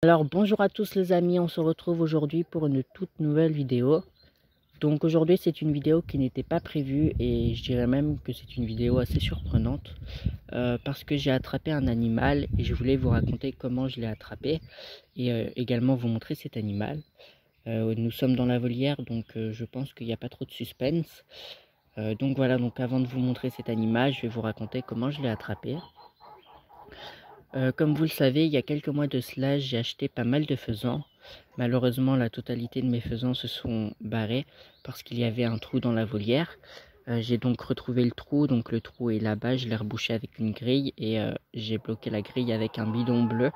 Alors bonjour à tous les amis, on se retrouve aujourd'hui pour une toute nouvelle vidéo. Donc aujourd'hui c'est une vidéo qui n'était pas prévue et je dirais même que c'est une vidéo assez surprenante parce que j'ai attrapé un animal et je voulais vous raconter comment je l'ai attrapé et également vous montrer cet animal. Nous sommes dans la volière donc je pense qu'il n'y a pas trop de suspense. Donc voilà, donc avant de vous montrer cet animal, je vais vous raconter comment je l'ai attrapé. Comme vous le savez, il y a quelques mois de cela, j'ai acheté pas mal de faisans. Malheureusement, la totalité de mes faisans se sont barrés parce qu'il y avait un trou dans la volière. J'ai donc retrouvé le trou, donc le trou est là-bas, je l'ai rebouché avec une grille et j'ai bloqué la grille avec un bidon bleu.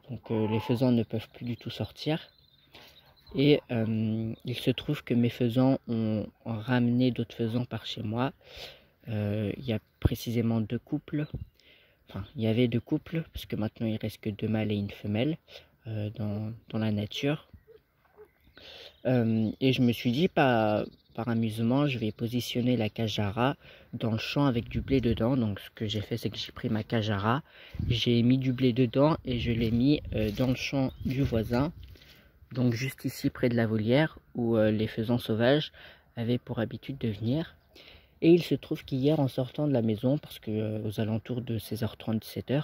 Donc les faisans ne peuvent plus du tout sortir. Et il se trouve que mes faisans ont ramené d'autres faisans par chez moi. Il y a précisément deux couples. Enfin, il y avait deux couples, parce que maintenant il reste que deux mâles et une femelle dans la nature. Et je me suis dit, par amusement, je vais positionner la cage à rats dans le champ avec du blé dedans. Donc ce que j'ai fait, c'est que j'ai pris ma cage à rats, j'ai mis du blé dedans et je l'ai mis dans le champ du voisin. Donc juste ici près de la volière où les faisans sauvages avaient pour habitude de venir. Et il se trouve qu'hier, en sortant de la maison, parce que aux alentours de 16h30, 17h,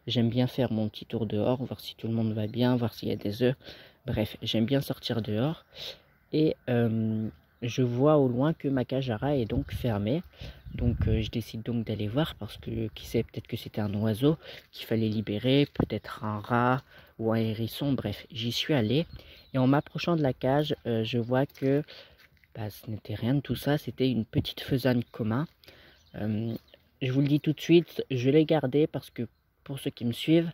j'aime bien faire mon petit tour dehors, voir si tout le monde va bien, voir s'il y a des œufs. Bref, j'aime bien sortir dehors. Et je vois au loin que ma cage à rats est donc fermée. Donc je décide donc d'aller voir parce que qui sait, peut-être que c'était un oiseau qu'il fallait libérer, peut-être un rat ou un hérisson. Bref, j'y suis allé. Et en m'approchant de la cage, je vois que ce n'était rien de tout ça, c'était une petite faisane commun. Je vous le dis tout de suite, je l'ai gardée parce que pour ceux qui me suivent,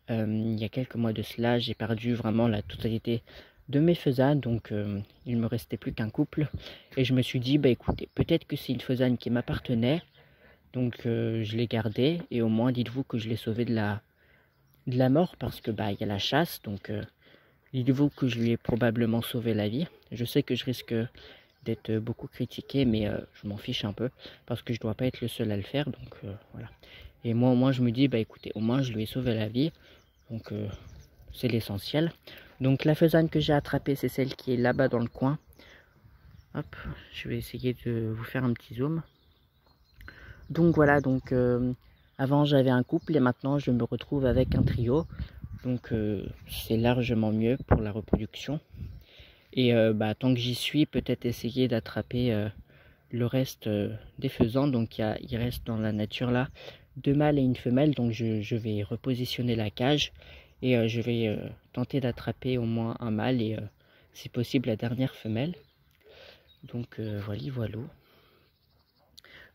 il y a quelques mois de cela, j'ai perdu vraiment la totalité de mes faisanes, donc il me restait plus qu'un couple. Et je me suis dit, écoutez, peut-être que c'est une faisane qui m'appartenait, donc je l'ai gardée, et au moins dites-vous que je l'ai sauvée de la mort, parce que il y a la chasse, donc dites-vous que je lui ai probablement sauvé la vie. Je sais que je risque d'être beaucoup critiqué, mais je m'en fiche un peu parce que je dois pas être le seul à le faire, donc voilà. Et moi au moins je me dis écoutez, au moins je lui ai sauvé la vie, donc c'est l'essentiel. Donc la faisane que j'ai attrapée, c'est celle qui est là-bas dans le coin. Hop, je vais essayer de vous faire un petit zoom. Donc voilà, donc avant j'avais un couple et maintenant je me retrouve avec un trio, donc c'est largement mieux pour la reproduction. Et tant que j'y suis, peut-être essayer d'attraper le reste des faisans. Donc il reste dans la nature là deux mâles et une femelle. Donc je vais repositionner la cage et je vais tenter d'attraper au moins un mâle et si possible la dernière femelle. Donc voilà.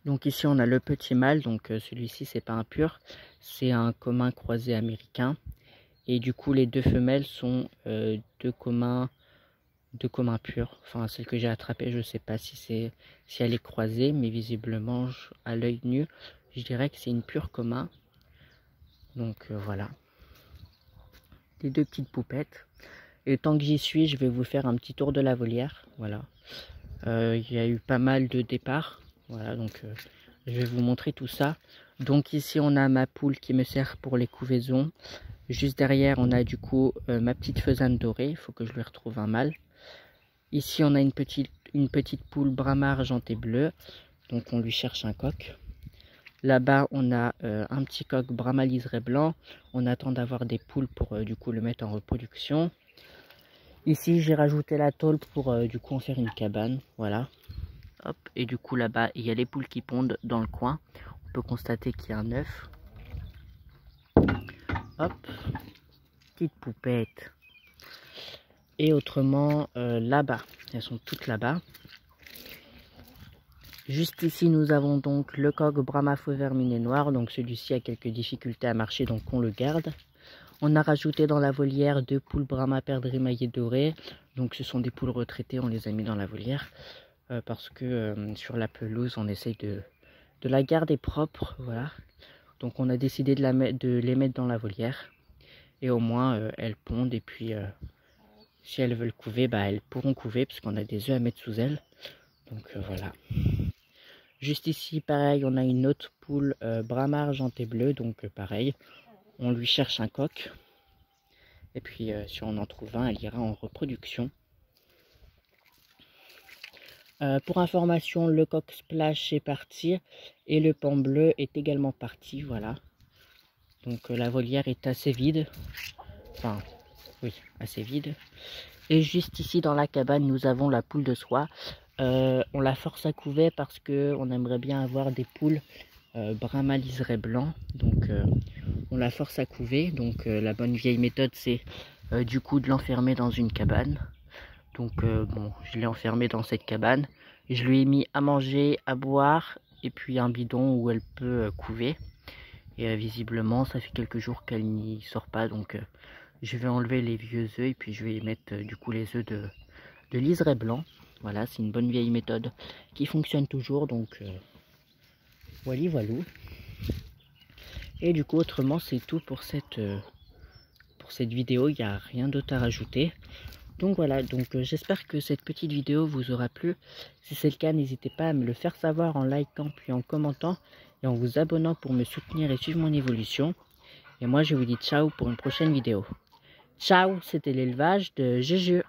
Donc ici on a le petit mâle. Donc celui-ci c'est pas un pur, c'est un commun croisé américain. Et du coup les deux femelles sont deux communs purs. Enfin, celle que j'ai attrapée, je sais pas si elle est croisée, mais visiblement, à l'œil nu, je dirais que c'est une pure commun. Donc voilà. Les deux petites poupettes. Et tant que j'y suis, je vais vous faire un petit tour de la volière. Voilà. Il y a eu pas mal de départs. Voilà, donc je vais vous montrer tout ça. Donc ici, on a ma poule qui me sert pour les couvaisons. Juste derrière, on a du coup ma petite faisane dorée. Il faut que je lui retrouve un mâle. Ici, on a une petite poule brahma argenté bleu, donc on lui cherche un coq. Là-bas, on a un petit coq brahma liseré blanc. On attend d'avoir des poules pour du coup le mettre en reproduction. Ici, j'ai rajouté la tôle pour du coup en faire une cabane, voilà. Hop, et du coup là-bas, il y a les poules qui pondent dans le coin. On peut constater qu'il y a un œuf. Hop, petite poupette. Et autrement, là-bas, elles sont toutes là-bas. Juste ici, nous avons donc le coq brahma faux verminé noir. Donc celui-ci a quelques difficultés à marcher, donc on le garde. On a rajouté dans la volière deux poules brahma perdrix émaillées dorées. Donc ce sont des poules retraitées, on les a mis dans la volière. Parce que sur la pelouse, on essaye de la garder propre. Voilà. Donc on a décidé de les mettre dans la volière. Et au moins, elles pondent. Et puis, si elles veulent couver, elles pourront couver. Parce qu'on a des œufs à mettre sous elles. Donc voilà. Juste ici, pareil, on a une autre poule brahma argenté bleu, donc pareil, on lui cherche un coq. Et puis si on en trouve un, elle ira en reproduction. Pour information, le coq splash est parti et le pan bleu est également parti, voilà. Donc la volière est assez vide, enfin oui, assez vide. Et juste ici dans la cabane, nous avons la poule de soie. On la force à couver parce que on aimerait bien avoir des poules brun liseré blanc. Donc on la force à couver. Donc la bonne vieille méthode, c'est du coup de l'enfermer dans une cabane. Donc bon, je l'ai enfermée dans cette cabane. Je lui ai mis à manger, à boire et puis un bidon où elle peut couver. Et visiblement, ça fait quelques jours qu'elle n'y sort pas. Donc je vais enlever les vieux œufs et puis je vais mettre du coup les œufs de liseré blanc. Voilà, c'est une bonne vieille méthode qui fonctionne toujours. Donc voilà, voilà. Et du coup, autrement, c'est tout pour cette vidéo. Il n'y a rien d'autre à rajouter. Donc voilà, donc j'espère que cette petite vidéo vous aura plu. Si c'est le cas, n'hésitez pas à me le faire savoir en likant puis en commentant et en vous abonnant pour me soutenir et suivre mon évolution. Et moi je vous dis ciao pour une prochaine vidéo. Ciao, c'était l'élevage de Juju.